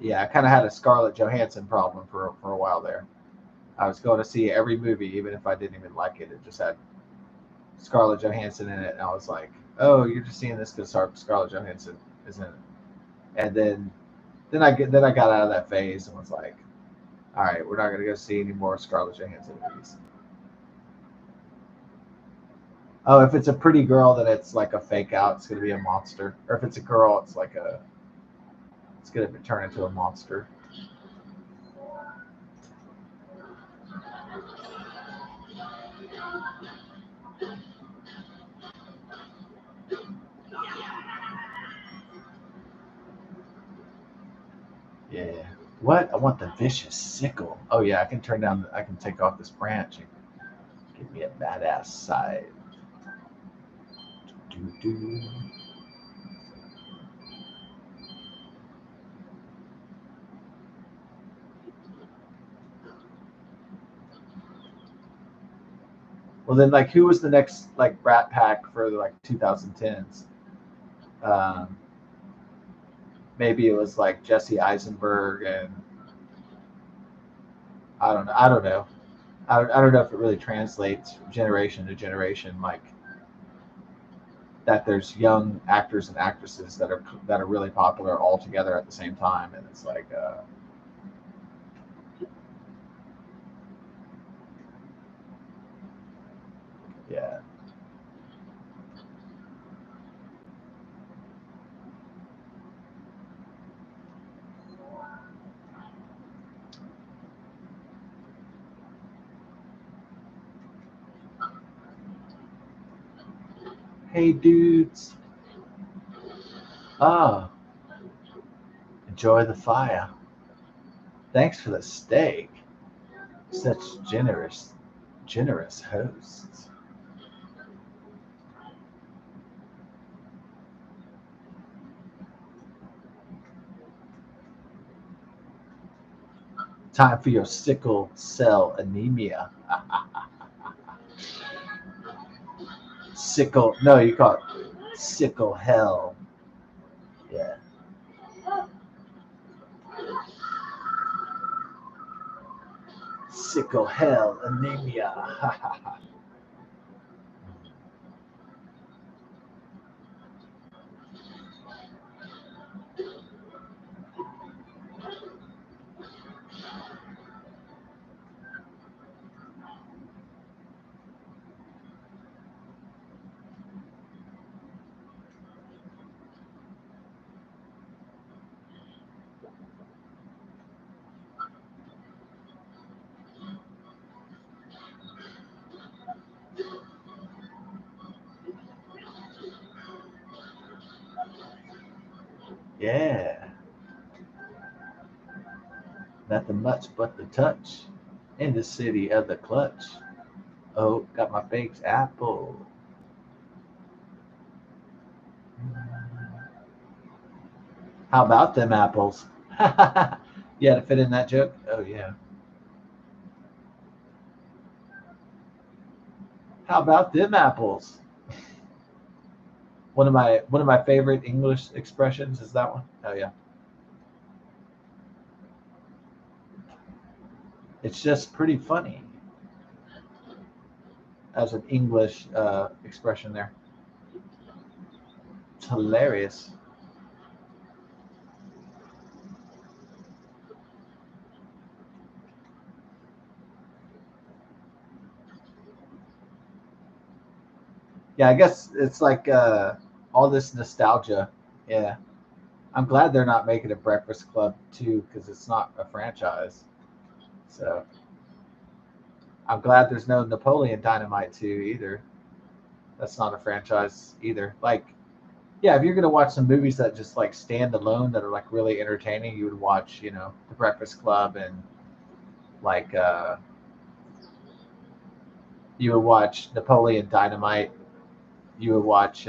yeah, I kind of had a Scarlett Johansson problem for a while there. I was going to see every movie, even if I didn't even like it. It just had Scarlett Johansson in it, and I was like, "Oh, you're just seeing this because Scarlett Johansson is in it." And then I got out of that phase and was like, "All right, we're not going to go see any more Scarlett Johansson movies." Oh, if it's a pretty girl, then it's like a fake out. It's going to be a monster. Or if it's a girl, it's going to turn into a monster. Yeah. What? I want the vicious sickle. Oh yeah, I can turn down. I can take off this branch and give me a badass side. Do do. Well then, like, who was the next like Rat Pack for the like 2010s? Um, maybe it was like Jesse Eisenberg and I don't know. I don't know. I don't know if it really translates generation to generation. Like that, there's young actors and actresses that are really popular all together at the same time, and it's like, yeah. Hey dudes. Ah, enjoy the fire. Thanks for the steak. Such generous hosts. Time for your sickle cell anemia. Sickle, no, you call it sickle hell. Yeah. Sickle hell anemia. Yeah. Nothing much but the touch in the city of the clutch. Oh, got my baked apple. How about them apples? You had to fit in that joke? Oh yeah. How about them apples? One of my favorite English expressions is that one. Oh yeah. It's just pretty funny as an English expression there. It's hilarious. Yeah, I guess it's like all this nostalgia. Yeah. I'm glad they're not making a Breakfast Club 2 because it's not a franchise. So I'm glad there's no Napoleon Dynamite 2 either. That's not a franchise either. Like, yeah, if you're gonna watch some movies that just like stand alone that are like really entertaining, you would watch, The Breakfast Club and like you would watch Napoleon Dynamite. You would watch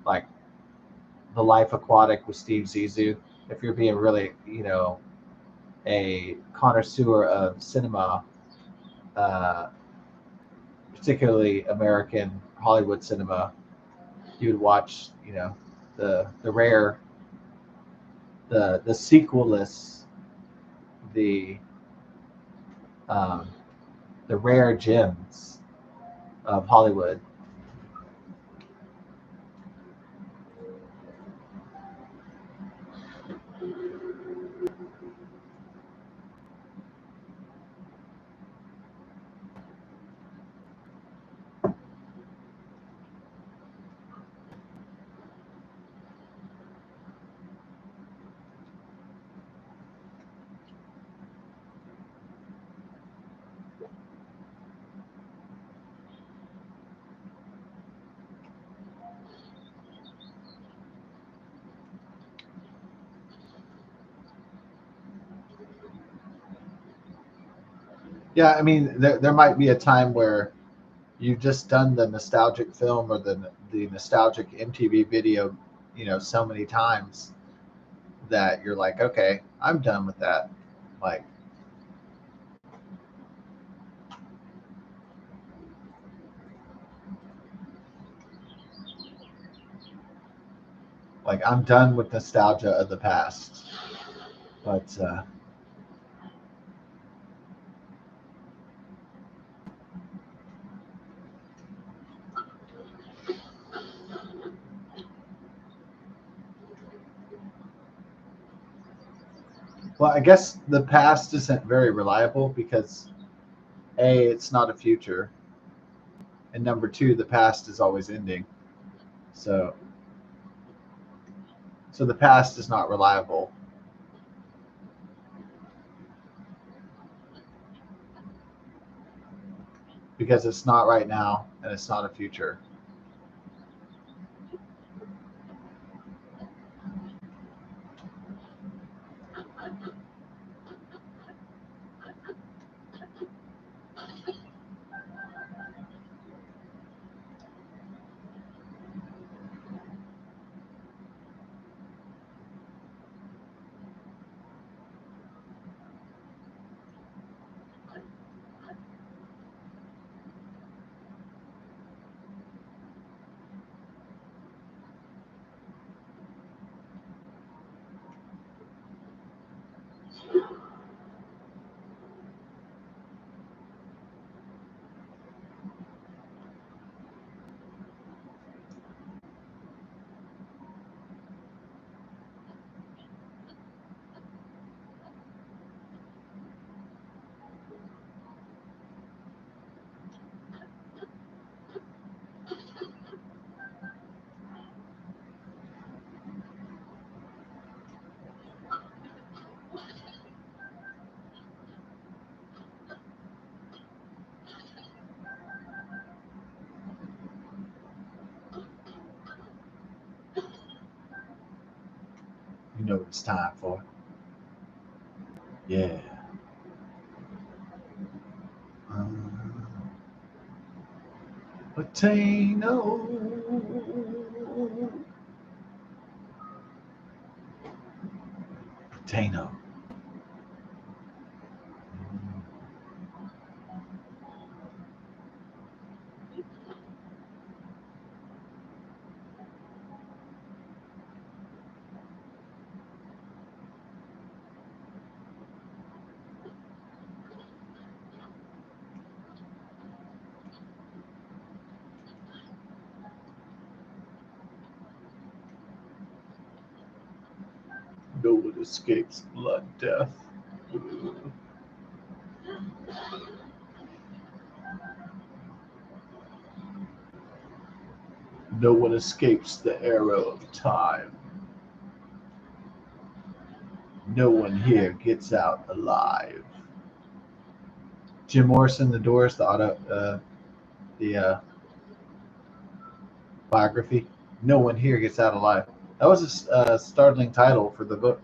like The Life Aquatic with Steve Zissou. If you're being really, a connoisseur of cinema, uh, particularly American Hollywood cinema, you would watch, the rare, the sequelists, the um, the rare gems of Hollywood. Yeah, I mean, there might be a time where you've just done the nostalgic film or the nostalgic MTV video, so many times that you're like, okay, I'm done with that. Like, I'm done with nostalgia of the past. But well, I guess the past isn't very reliable because A, it's not a future, and number two, the past is always ending. So the past is not reliable because it's not right now and it's not a future. You know what it's time for. Yeah. Potato. Potato. No one escapes blood death. No one escapes the arrow of time. No one here gets out alive. Jim Morrison, The Doors, the biography. No one here gets out alive. That was a startling title for the book.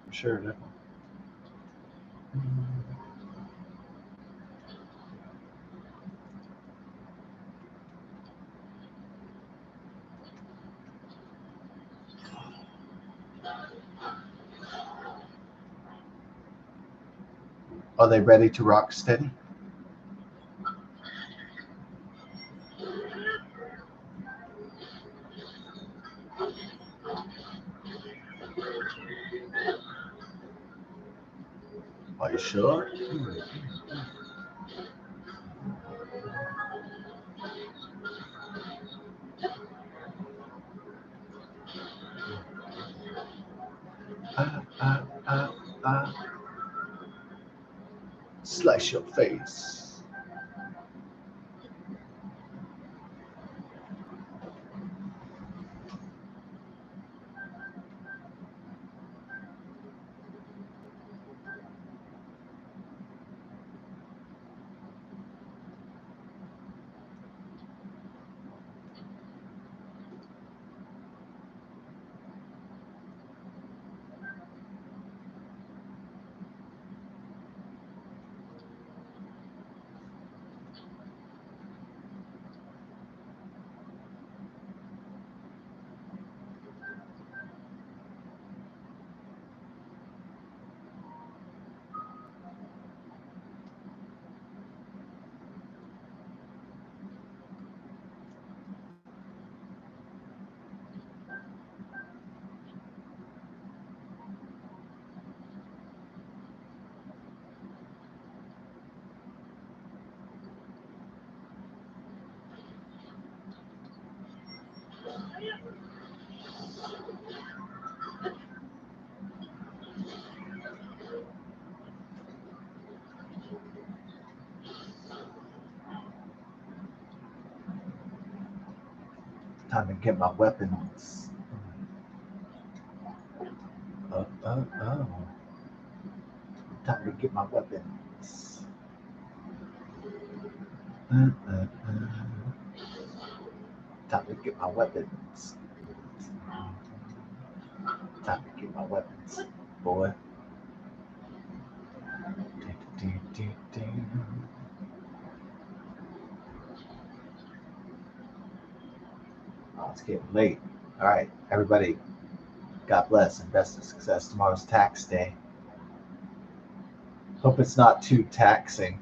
I'm sure, definitely. Are they ready to rock steady? Are you sure? Slice your face. Time to get my weapons. Time to get my weapons. Time to get my weapons. Time to get my weapons, boy. Oh, it's getting late. All right, everybody. God bless and best of success. Tomorrow's tax day. Hope it's not too taxing.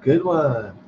Good one.